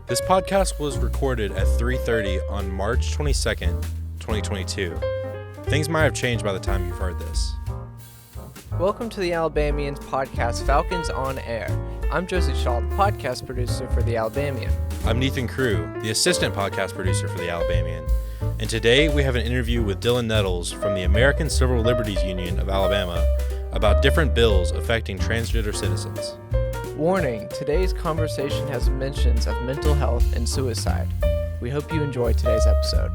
This podcast was recorded at 3:30 on March 22nd, 2022. Things might have changed by the time you've heard this. Welcome to the Alabamians podcast, Falcons on Air. I'm Josie Shaw, the podcast producer for the Alabamian. I'm Nathan Crew, the assistant podcast producer for the Alabamian. And today we have an interview with Dylan Nettles from the American Civil Liberties Union of Alabama about different bills affecting transgender citizens. Warning, today's conversation has mentions of mental health and suicide. We hope you enjoy today's episode.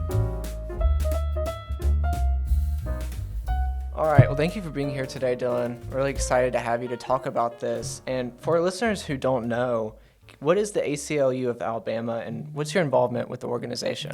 All right, well, thank you for being here today, Dylan. Really excited to have you to talk about this. And for listeners who don't know, what is the ACLU of Alabama and what's your involvement with the organization?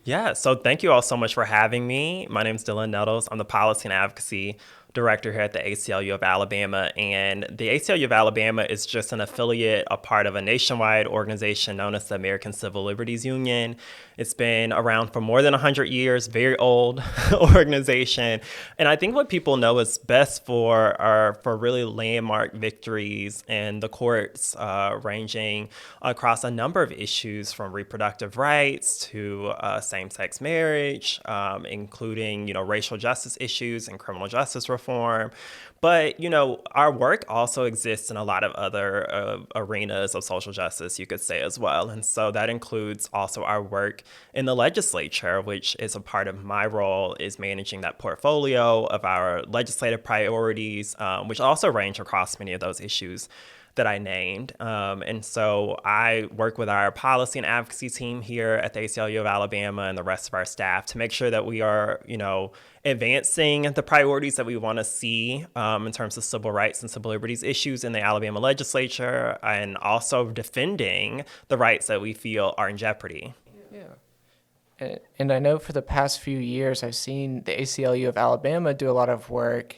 Yeah, so thank you all so much for having me. My name is Dylan Nettles. I'm the Policy and Advocacy Director here at the ACLU of Alabama. And the ACLU of Alabama is just an affiliate, a part of a nationwide organization known as the American Civil Liberties Union. It's been around for more than 100 years, very old organization. And I think what people know is best for are for really landmark victories in the courts, ranging across a number of issues from reproductive rights to same-sex marriage, including, racial justice issues and criminal justice reform. But, our work also exists in a lot of other arenas of social justice, you could say, as well. And so that includes also our work in the legislature, which is a part of my role, is managing that portfolio of our legislative priorities, which also range across many of those issues that I named. And so I work with our policy and advocacy team here at the ACLU of Alabama and the rest of our staff to make sure that we are, advancing the priorities that we want to see in terms of civil rights and civil liberties issues in the Alabama legislature, and also defending the rights that we feel are in jeopardy. Yeah. And I know for the past few years, I've seen the ACLU of Alabama do a lot of work,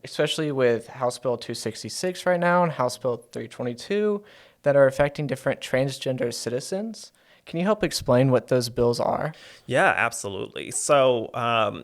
especially with House Bill 266 right now and House Bill 322 that are affecting different transgender citizens. Can you help explain what those bills are? Yeah, absolutely. So,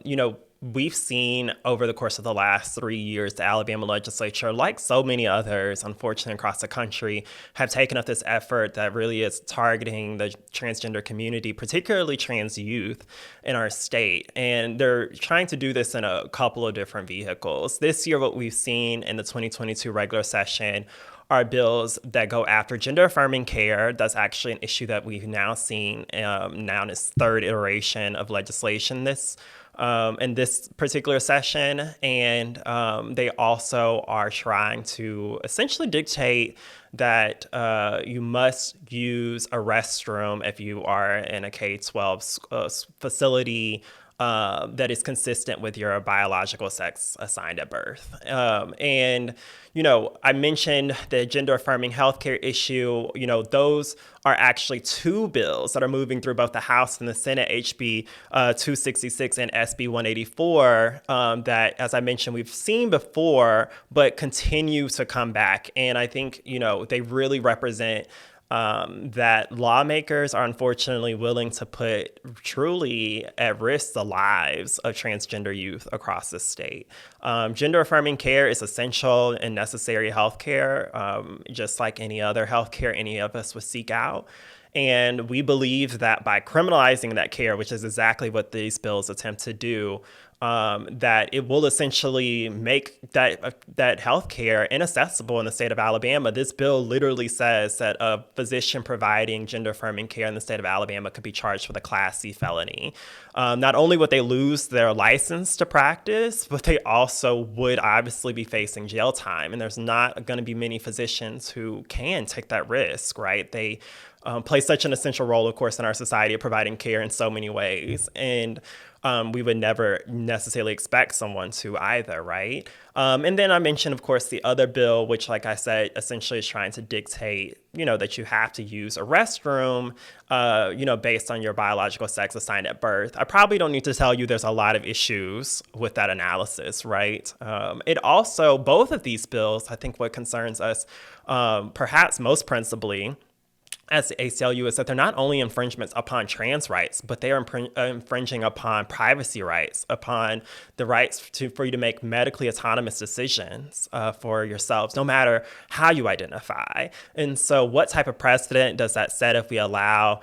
we've seen over the course of the last 3 years, the Alabama legislature, like so many others, unfortunately, across the country, have taken up this effort that really is targeting the transgender community, particularly trans youth in our state. And they're trying to do this in a couple of different vehicles. This year, what we've seen in the 2022 regular session are bills that go after gender-affirming care. That's actually an issue that we've now seen now in its third iteration of legislation in this particular session. And they also are trying to essentially dictate that you must use a restroom if you are in a K-12 facility that is consistent with your biological sex assigned at birth. I mentioned the gender-affirming healthcare issue. Those are actually two bills that are moving through both the House and the Senate, HB 266 and SB 184, that, as I mentioned, we've seen before, but continue to come back. And I think, they really represent that lawmakers are unfortunately willing to put truly at risk the lives of transgender youth across the state. Gender-affirming care is essential and necessary health care, just like any other health care any of us would seek out. And we believe that by criminalizing that care, which is exactly what these bills attempt to do, that it will essentially make that health care inaccessible in the state of Alabama. This bill literally says that a physician providing gender-affirming care in the state of Alabama could be charged with a Class C felony. Not only would they lose their license to practice, but they also would obviously be facing jail time. And there's not going to be many physicians who can take that risk, right? They play such an essential role, of course, in our society of providing care in so many ways. And we would never necessarily expect someone to either, right? And then I mentioned, of course, the other bill, which, like I said, essentially is trying to dictate, that you have to use a restroom, based on your biological sex assigned at birth. I probably don't need to tell you there's a lot of issues with that analysis, right? It also, both of these bills, I think what concerns us perhaps most principally as the ACLU is that they're not only infringements upon trans rights, but they are infringing upon privacy rights, upon the rights for you to make medically autonomous decisions for yourselves, no matter how you identify. And so what type of precedent does that set if we allow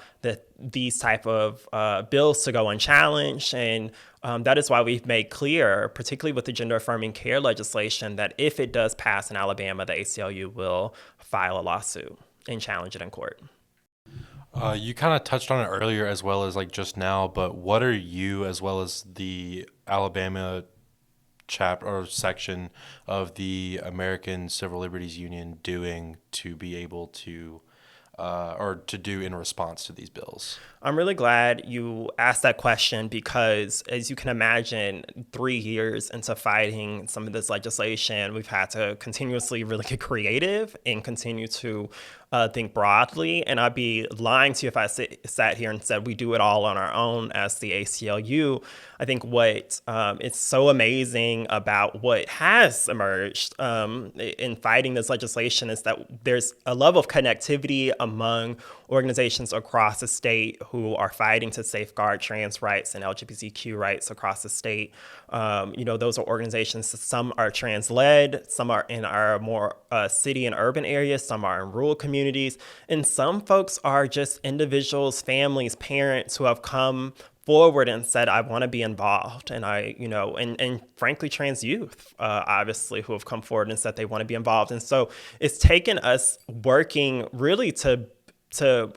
these type of bills to go unchallenged? And that is why we've made clear, particularly with the gender affirming care legislation, that if it does pass in Alabama, the ACLU will file a lawsuit and challenge it in court. You kind of touched on it earlier as well as like just now, but what are you as well as the Alabama chapter or section of the American Civil Liberties Union doing to be able to or to do in response to these bills? I'm really glad you asked that question because, as you can imagine, 3 years into fighting some of this legislation, we've had to continuously really get creative and continue to think broadly. And I'd be lying to you if I sat here and said we do it all on our own as the ACLU. I think what is so amazing about what has emerged in fighting this legislation is that there's a level of connectivity among organizations across the state who are fighting to safeguard trans rights and LGBTQ rights across the state. Those are organizations, some are trans-led, some are in our more city and urban areas, some are in rural communities, and some folks are just individuals, families, parents who have come forward and said, I want to be involved. And and frankly, trans youth, obviously, who have come forward and said they want to be involved. And so it's taken us working really to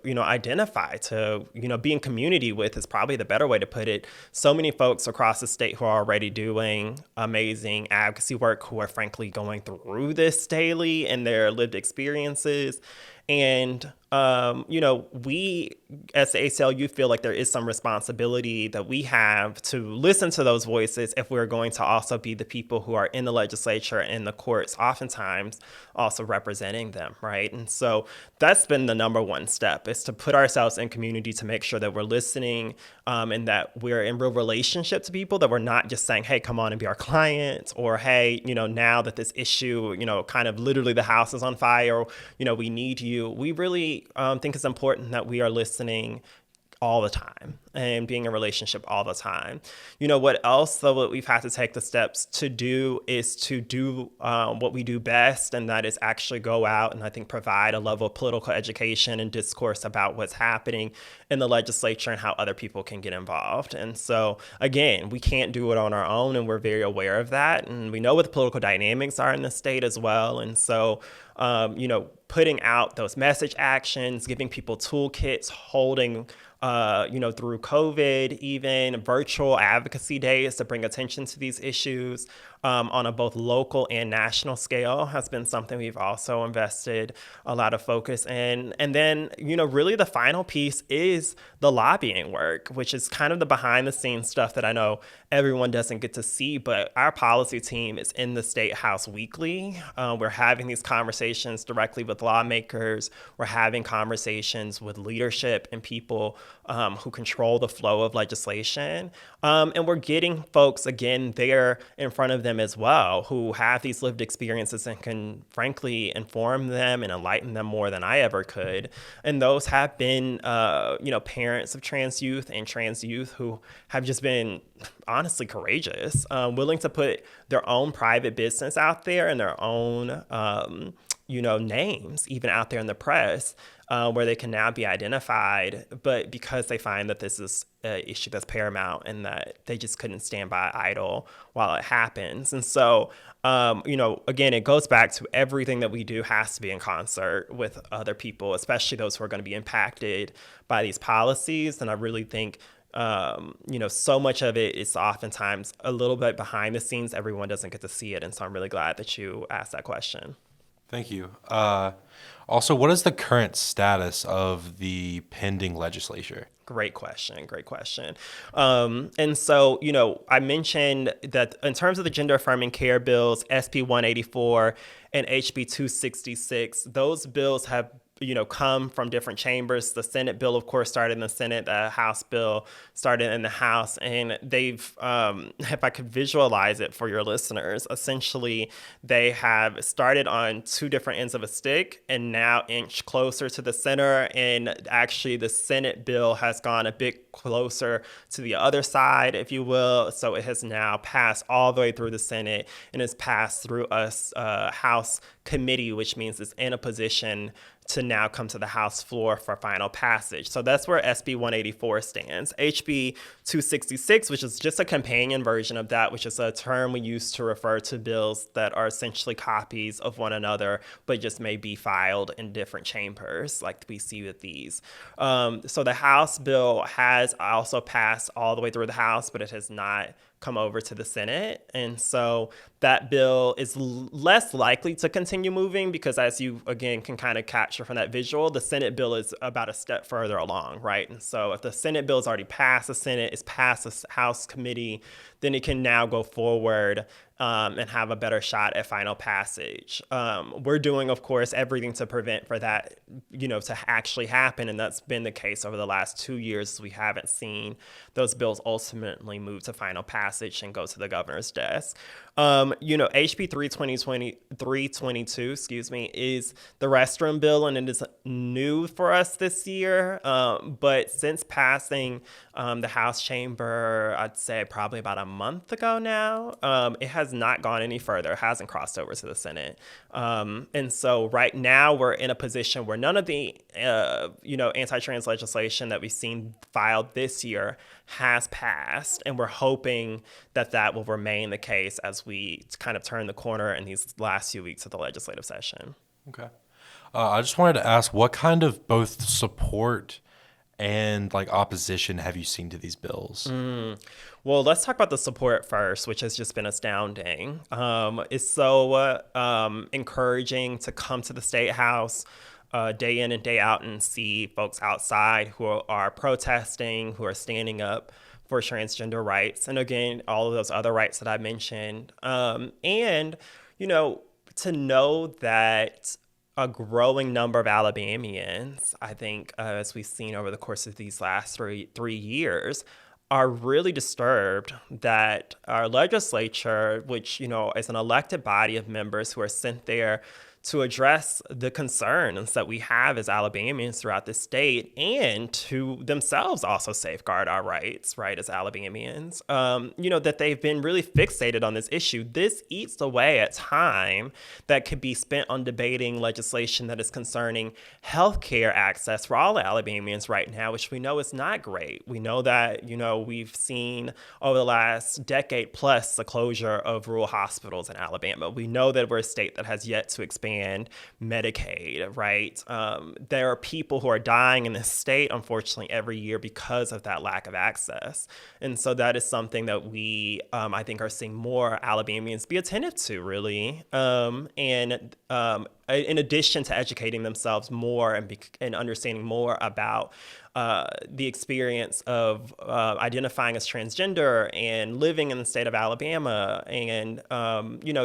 identify, to be in community with is probably the better way to put it. So many folks across the state who are already doing amazing advocacy work, who are frankly going through this daily in their lived experiences. And, we as the ACLU feel like there is some responsibility that we have to listen to those voices if we're going to also be the people who are in the legislature and the courts, oftentimes also representing them, right? And so that's been the number one step, is to put ourselves in community to make sure that we're listening and that we're in real relationship to people, that we're not just saying, hey, come on and be our client, or hey, now that this issue, kind of literally the house is on fire, we need you. We really think it's important that we are listening all the time and being in a relationship all the time. What else, though, what we've had to take the steps to do is to do what we do best, and that is actually go out and I think provide a level of political education and discourse about what's happening in the legislature and how other people can get involved. And so, again, we can't do it on our own, and we're very aware of that. And we know what the political dynamics are in the state as well. And so, putting out those message actions, giving people toolkits, holding through COVID, even virtual advocacy days to bring attention to these issues on a both local and national scale has been something we've also invested a lot of focus in. And then, really the final piece is the lobbying work, which is kind of the behind the scenes stuff that I know everyone doesn't get to see, but our policy team is in the State House weekly. We're having these conversations directly with lawmakers. We're having conversations with leadership and people who control the flow of legislation. And we're getting folks, again, there in front of them as well, who have these lived experiences and can frankly inform them and enlighten them more than I ever could. And those have been, parents of trans youth and trans youth who have just been honestly courageous, willing to put their own private business out there and their own, names even out there in the press, where they can now be identified, but because they find that this is an issue that's paramount and that they just couldn't stand by idle while it happens. And so, again, it goes back to everything that we do has to be in concert with other people, especially those who are going to be impacted by these policies. And I really think so much of it is oftentimes a little bit behind the scenes. Everyone doesn't get to see it. And so I'm really glad that you asked that question. Thank you. Also, what is the current status of the pending legislature? Great question. And so, I mentioned that in terms of the gender affirming care bills, SB 184 and HB 266, those bills have come from different chambers. The Senate bill, of course, started in the Senate. The House bill started in the House. And they've, if I could visualize it for your listeners, essentially they have started on two different ends of a stick and now inch closer to the center. And actually the Senate bill has gone a bit closer to the other side, if you will. So it has now passed all the way through the Senate and is passed through a House committee, which means it's in a position to now come to the House floor for final passage. So that's where SB 184 stands. HB 266, which is just a companion version of that, which is a term we use to refer to bills that are essentially copies of one another, but just may be filed in different chambers, like we see with these. So the House bill has also passed all the way through the House, but it has not come over to the Senate. And so that bill is less likely to continue moving because, as you, again, can kind of capture from that visual, the Senate bill is about a step further along, right? And so if the Senate bill is already passed the Senate, is passed the House committee, then it can now go forward and have a better shot at final passage. We're doing, of course, everything to prevent for that, to actually happen. And that's been the case over the last 2 years. We haven't seen those bills ultimately move to final passage and go to the governor's desk. HB 322, is the restroom bill, and it is new for us this year. But since passing the House chamber, I'd say probably about a month ago now, it has not gone any further. It hasn't crossed over to the Senate. And so right now we're in a position where none of the, anti-trans legislation that we've seen filed this year has passed. And we're hoping that that will remain the case as we kind of turn the corner in these last few weeks of the legislative session. Okay. I just wanted to ask, what kind of both support and opposition have you seen to these bills? Well, let's talk about the support first, which has just been astounding. It's so encouraging to come to the State House day in and day out and see folks outside who are protesting, who are standing up for transgender rights. And again, all of those other rights that I mentioned. And to know that a growing number of Alabamians, I think, as we've seen over the course of these last three years, are really disturbed that our legislature, which, is an elected body of members who are sent there to address the concerns that we have as Alabamians throughout the state and to themselves also safeguard our rights, right, as Alabamians, that they've been really fixated on this issue. This eats away at time that could be spent on debating legislation that is concerning healthcare access for all Alabamians right now, which we know is not great. We know that, we've seen over the last decade plus the closure of rural hospitals in Alabama. We know that we're a state that has yet to expand Medicaid, right? There are people who are dying in this state, unfortunately, every year because of that lack of access. And so that is something that we, I think, are seeing more Alabamians be attentive to, really. In addition to educating themselves more and understanding more about the experience of identifying as transgender and living in the state of Alabama and,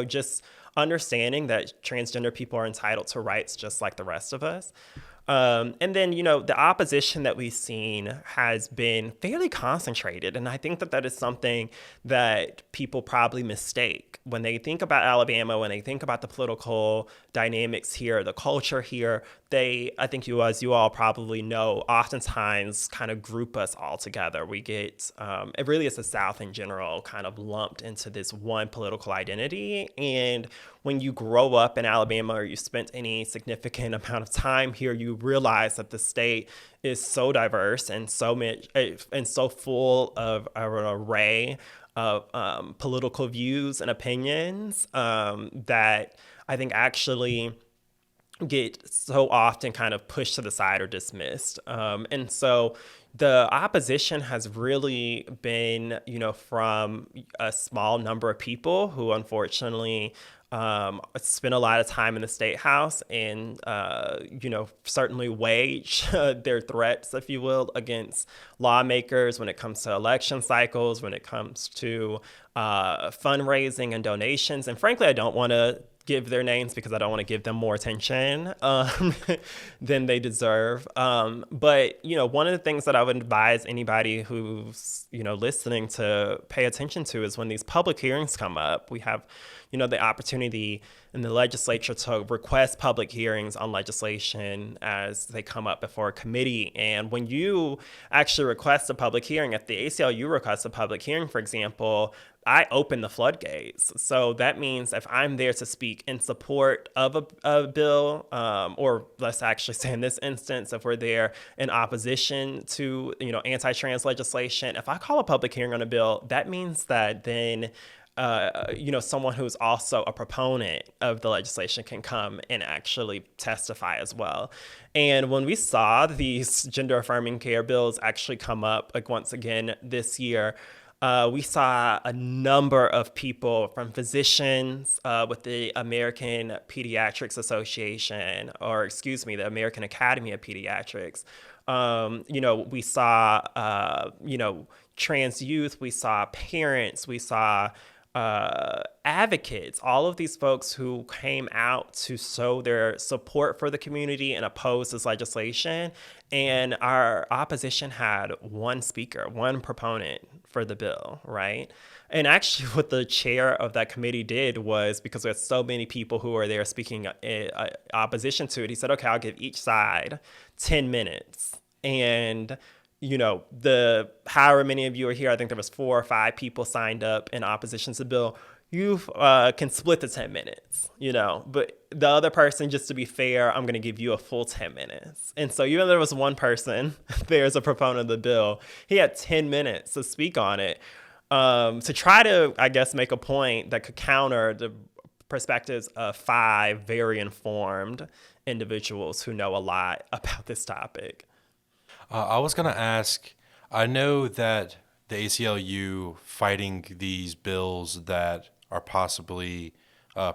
just understanding that transgender people are entitled to rights just like the rest of us. And then, the opposition that we've seen has been fairly concentrated. And I think that that is something that people probably mistake when they think about Alabama, when they think about the political dynamics here, the culture here. I think as you all probably know, oftentimes kind of group us all together. We get, it really is the South in general, kind of lumped into this one political identity. And when you grow up in Alabama or you spent any significant amount of time here, you realize that the state is so diverse and so much and so full of an array of political views and opinions that I think actually get so often kind of pushed to the side or dismissed. And so the opposition has really been, from a small number of people who unfortunately spend a lot of time in the State House and, certainly wage their threats, if you will, against lawmakers when it comes to election cycles, when it comes to fundraising and donations. And frankly, I don't want to give their names because I don't want to give them more attention than they deserve. But, one of the things that I would advise anybody who's, listening to pay attention to is when these public hearings come up, we have, the opportunity in the legislature to request public hearings on legislation as they come up before a committee. And when you actually request a public hearing, if the ACLU requests a public hearing, for example, I open the floodgates. So that means if I'm there to speak in support of a bill, or let's actually say in this instance, if we're there in opposition to, anti-trans legislation, if I call a public hearing on a bill, that means that then someone who's also a proponent of the legislation can come and actually testify as well. And when we saw these gender affirming care bills actually come up, like once again this year, we saw a number of people from physicians with the American Pediatrics Association, the American Academy of Pediatrics. We saw, trans youth, we saw parents, we saw advocates, all of these folks who came out to show their support for the community and oppose this legislation. And our opposition had one speaker, one proponent for the bill, right? And actually what the chair of that committee did was, because there's so many people who are there speaking opposition to it, he said, okay, I'll give each side 10 minutes. And the however many of you are here, I think there was 4 or 5 people signed up in opposition to the bill. You can split the 10 minutes, but the other person, just to be fair, I'm going to give you a full 10 minutes. And so even though there was one person there as a proponent of the bill, he had 10 minutes to speak on it, to try to, I guess, make a point that could counter the perspectives of 5 very informed individuals who know a lot about this topic. I was going to ask, I know that the ACLU fighting these bills that are possibly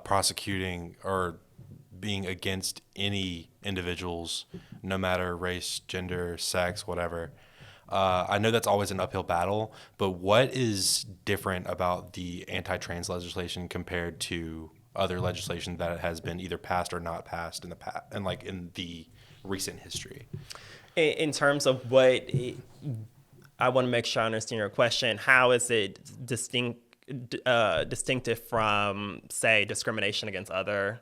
prosecuting or being against any individuals, no matter race, gender, sex, whatever. I know that's always an uphill battle, but what is different about the anti-trans legislation compared to other legislation that has been either passed or not passed in the past, and like in the recent history? In terms of what, I want to make sure I understand your question. How is it distinctive from, say, discrimination against other?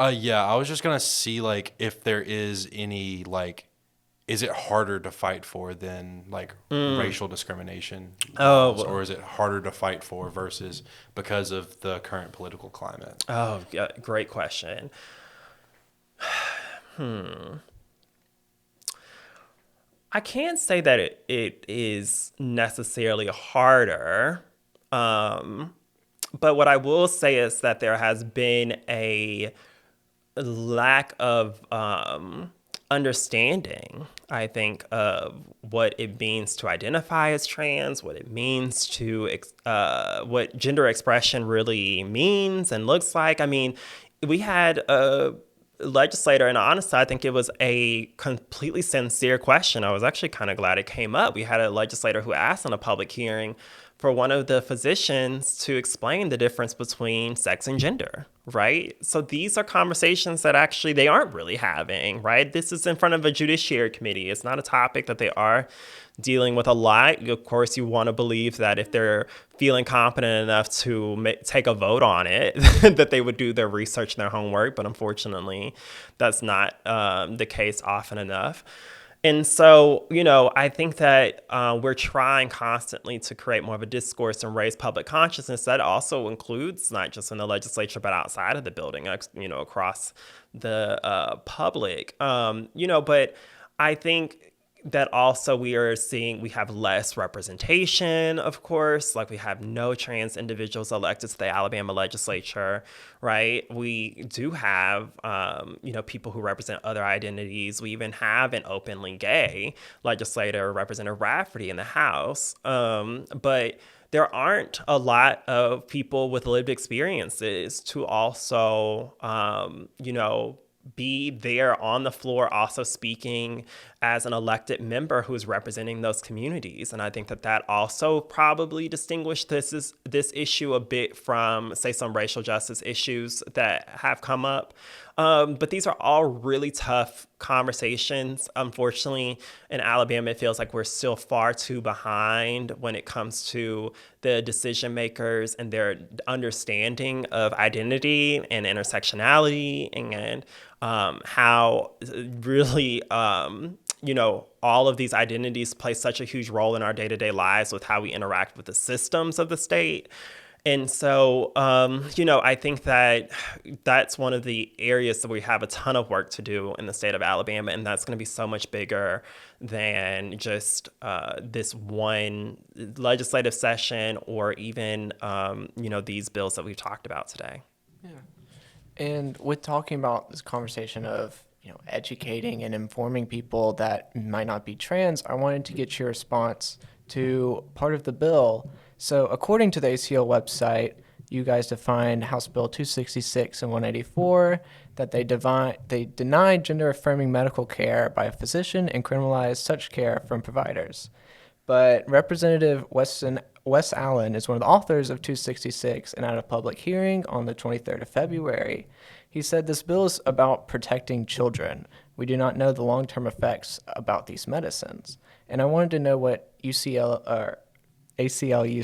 Yeah, I was just gonna see like if there is any like, is it harder to fight for than like racial discrimination laws, or is it harder to fight for versus because of the current political climate? Oh, yeah, great question. I can't say that it is necessarily harder, but what I will say is that there has been a lack of understanding, I think, of what it means to identify as trans, what it means to, what gender expression really means and looks like. I mean, we had a legislator, and honestly, I think it was a completely sincere question. I was actually kind of glad it came up. We had a legislator who asked in a public hearing for one of the physicians to explain the difference between sex and gender, right? So these are conversations that actually they aren't really having, right? This is in front of a judiciary committee. It's not a topic that they are dealing with a lot. Of course, you want to believe that if they're feeling competent enough to take a vote on it, that they would do their research and their homework. But unfortunately, that's not the case often enough. And so, I think that we're trying constantly to create more of a discourse and raise public consciousness. That also includes not just in the legislature, but outside of the building, across the public. But I think that also we have less representation, of course, like we have no trans individuals elected to the Alabama legislature, right? We do have, people who represent other identities. We even have an openly gay legislator, Representative Rafferty, in the House. But there aren't a lot of people with lived experiences to also, be there on the floor also speaking as an elected member who's representing those communities. And I think that also probably distinguished this issue a bit from, say, some racial justice issues that have come up. But these are all really tough conversations. Unfortunately, in Alabama, it feels like we're still far too behind when it comes to the decision makers and their understanding of identity and intersectionality, and how really, all of these identities play such a huge role in our day-to-day lives with how we interact with the systems of the state. And so, I think that's one of the areas that we have a ton of work to do in the state of Alabama, and that's going to be so much bigger than just this one legislative session or even, these bills that we've talked about today. Yeah. And with talking about this conversation of, educating and informing people that might not be trans, I wanted to get your response to part of the bill. So according to the ACL website, you guys defined House Bill 266 and 184 that they deny gender-affirming medical care by a physician and criminalize such care from providers. But Representative Wes Allen is one of the authors of 266, and at a public hearing on the 23rd of February, he said this bill is about protecting children. We do not know the long-term effects about these medicines. And I wanted to know what ACLU's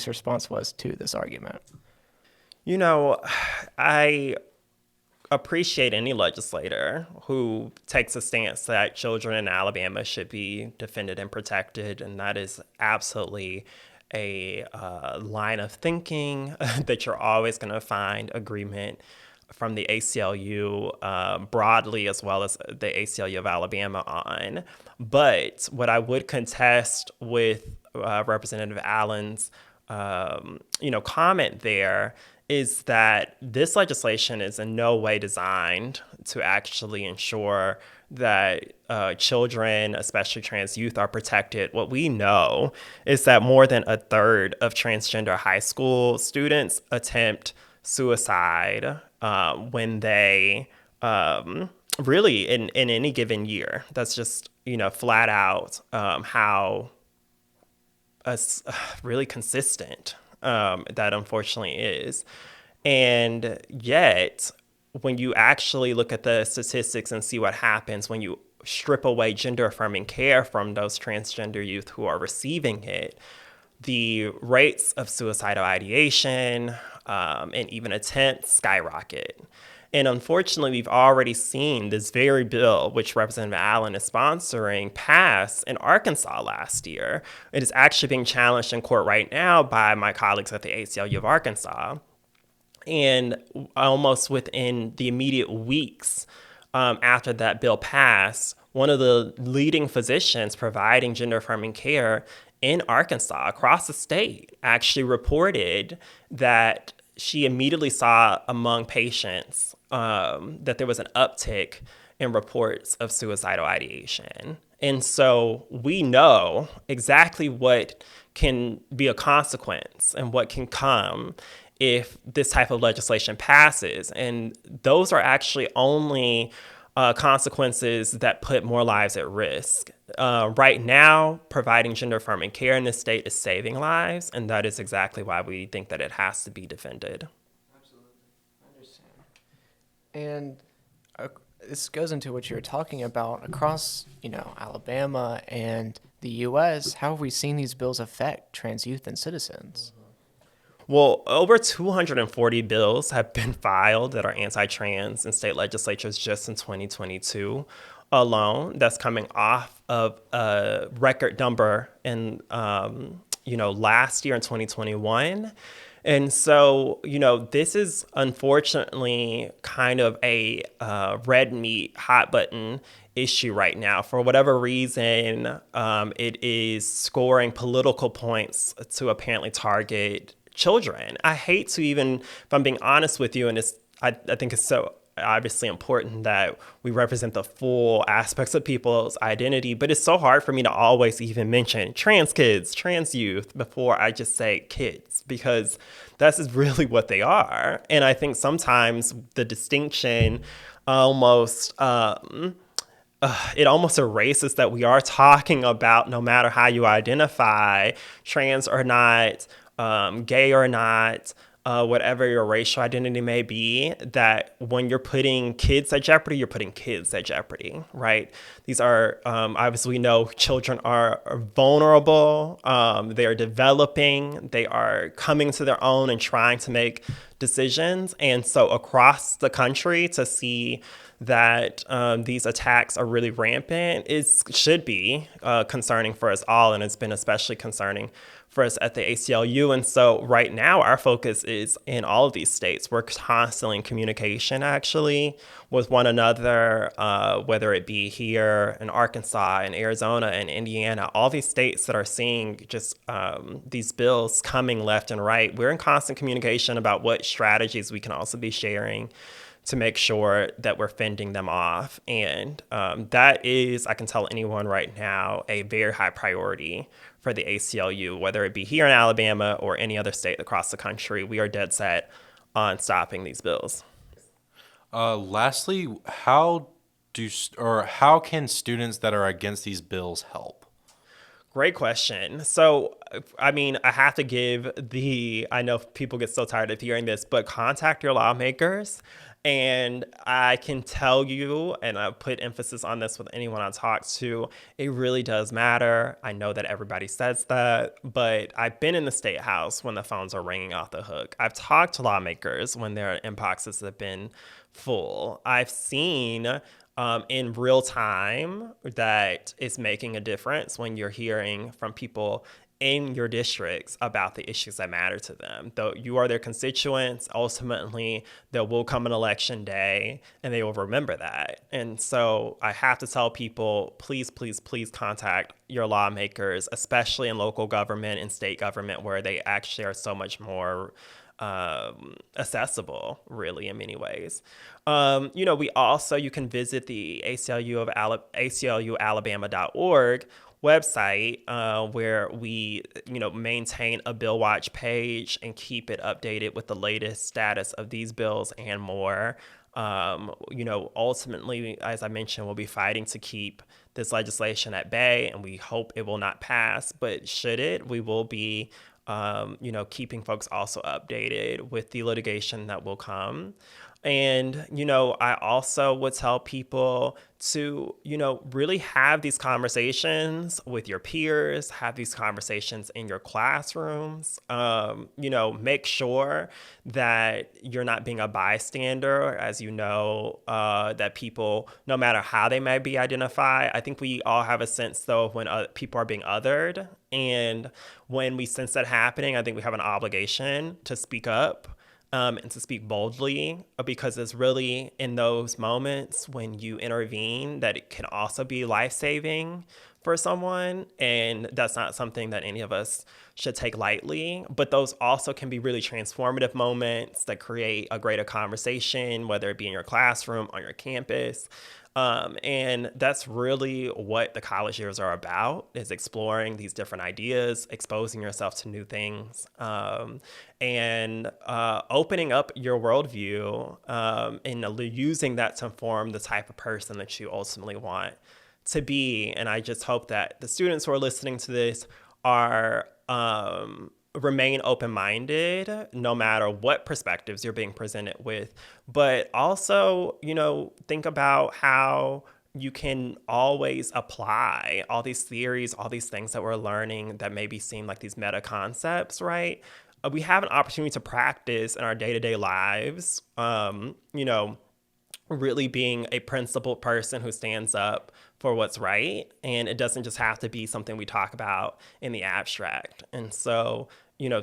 response was to this argument. I appreciate any legislator who takes a stance that children in Alabama should be defended and protected, and that is absolutely a line of thinking that you're always going to find agreement from the ACLU broadly, as well as the ACLU of Alabama on. But what I would contest with Representative Allen's comment there is that this legislation is in no way designed to actually ensure that children, especially trans youth, are protected. What we know is that more than a third of transgender high school students attempt suicide when they really in any given year. That's just, flat out how really consistent that unfortunately is. And yet, when you actually look at the statistics and see what happens when you strip away gender-affirming care from those transgender youth who are receiving it, the rates of suicidal ideation and even attempts skyrocket. And unfortunately, we've already seen this very bill, which Representative Allen is sponsoring, pass in Arkansas last year. It is actually being challenged in court right now by my colleagues at the ACLU of Arkansas. And almost within the immediate weeks after that bill passed, one of the leading physicians providing gender-affirming care in Arkansas, across the state, actually reported that she immediately saw among patients that there was an uptick in reports of suicidal ideation. And so we know exactly what can be a consequence and what can come if this type of legislation passes. And those are actually only consequences that put more lives at risk. Right now, providing gender-affirming care in this state is saving lives, and that is exactly why we think that it has to be defended. Absolutely. I understand. And this goes into what you were talking about across, Alabama and the U.S. How have we seen these bills affect trans youth and citizens? Well, over 240 bills have been filed that are anti-trans in state legislatures just in 2022 alone. That's coming off of a record number in, last year in 2021. And so, this is unfortunately kind of a red meat, hot button issue right now. For whatever reason, it is scoring political points to apparently target children. I hate to even, if I'm being honest with you, and I think it's so obviously important that we represent the full aspects of people's identity, but it's so hard for me to always even mention trans kids, trans youth before I just say kids, because that's really what they are. And I think sometimes the distinction almost it almost erases that we are talking about, no matter how you identify, trans or not, gay or not, whatever your racial identity may be, that when you're putting kids at jeopardy, you're putting kids at jeopardy, right? These are, obviously, we know children are vulnerable. They are developing. They are coming to their own and trying to make decisions. And so across the country, to see that these attacks are really rampant, it should be concerning for us all, and it's been especially concerning for us at the ACLU. And so right now, our focus is in all of these states. We're constantly in communication, actually, with one another, whether it be here in Arkansas and Arizona and Indiana, all these states that are seeing just these bills coming left and right. We're in constant communication about what strategies we can also be sharing to make sure that we're fending them off. And that is, I can tell anyone right now, a very high priority for the ACLU, whether it be here in Alabama or any other state across the country. We are dead set on stopping these bills. Lastly, how can students that are against these bills help? Great question. So, I mean, I have to give I know people get so tired of hearing this, but contact your lawmakers. And I can tell you, and I put emphasis on this with anyone I talk to, it really does matter. I know that everybody says that, but I've been in the State House when the phones are ringing off the hook. I've talked to lawmakers when their inboxes have been full. I've seen in real time that it's making a difference when you're hearing from people in your districts about the issues that matter to them. Though you are their constituents, ultimately there will come an election day and they will remember that. And so I have to tell people, please, please, please contact your lawmakers, especially in local government and state government, where they actually are so much more accessible, really, in many ways. You can visit the ACLUalabama.org website, where we, maintain a Bill Watch page and keep it updated with the latest status of these bills and more. Ultimately, as I mentioned, we'll be fighting to keep this legislation at bay, and we hope it will not pass. But should it, we will be keeping folks also updated with the litigation that will come. And, I also would tell people to, really have these conversations with your peers, have these conversations in your classrooms, make sure that you're not being a bystander, as that people, no matter how they may be identified. I think we all have a sense, though, when people are being othered. And when we sense that happening, I think we have an obligation to speak up. And to speak boldly, because it's really in those moments when you intervene that it can also be life-saving for someone. And that's not something that any of us should take lightly. But those also can be really transformative moments that create a greater conversation, whether it be in your classroom, on your campus. And that's really what the college years are about, is exploring these different ideas, exposing yourself to new things, and opening up your worldview, and using that to inform the type of person that you ultimately want to be. And I just hope that the students who are listening to this are remain open-minded, no matter what perspectives you're being presented with, but also, think about how you can always apply all these theories, all these things that we're learning that maybe seem like these meta concepts, right? We have an opportunity to practice in our day-to-day lives, really being a principled person who stands up for what's right. And it doesn't just have to be something we talk about in the abstract. And so,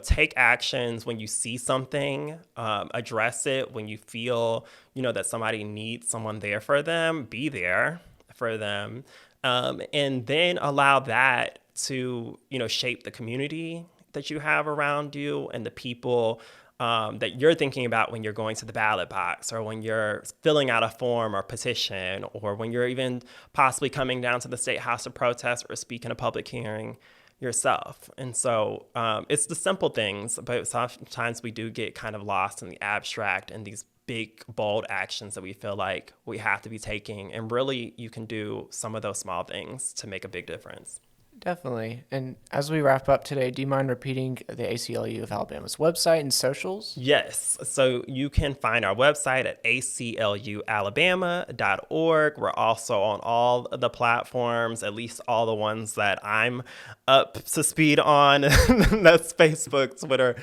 take actions when you see something, address it when you feel, that somebody needs someone there for them, be there for them. And then allow that to, shape the community that you have around you and the people that you're thinking about when you're going to the ballot box, or when you're filling out a form or petition, or when you're even possibly coming down to the State House to protest or speak in a public hearing yourself. And so it's the simple things, but sometimes we do get kind of lost in the abstract and these big, bold actions that we feel like we have to be taking. And really, you can do some of those small things to make a big difference. Definitely. And as we wrap up today, do you mind repeating the ACLU of Alabama's website and socials? Yes. So you can find our website at aclualabama.org. We're also on all the platforms, at least all the ones that I'm up to speed on. That's Facebook, Twitter,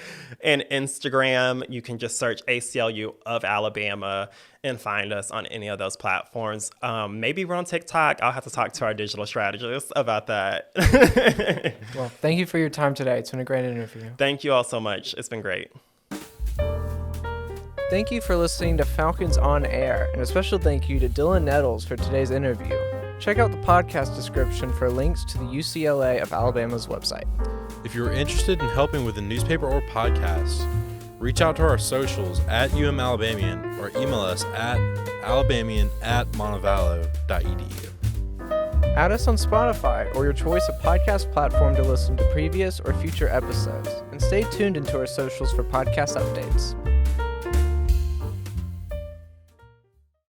and Instagram. You can just search ACLU of Alabama and find us on any of those platforms. Maybe we're on TikTok. I'll have to talk to our digital strategist about that. Well, thank you for your time today. It's been a great interview. Thank you all so much. It's been great. Thank you for listening to Falcons on Air, and a special thank you to Dylan Nettles for today's interview. Check out the podcast description for links to the UCLA of Alabama's website. If you're interested in helping with the newspaper or podcast, reach out to our socials at UMAlabamian or email us at alabamian@montevallo.edu. Add us on Spotify or your choice of podcast platform to listen to previous or future episodes, and stay tuned into our socials for podcast updates.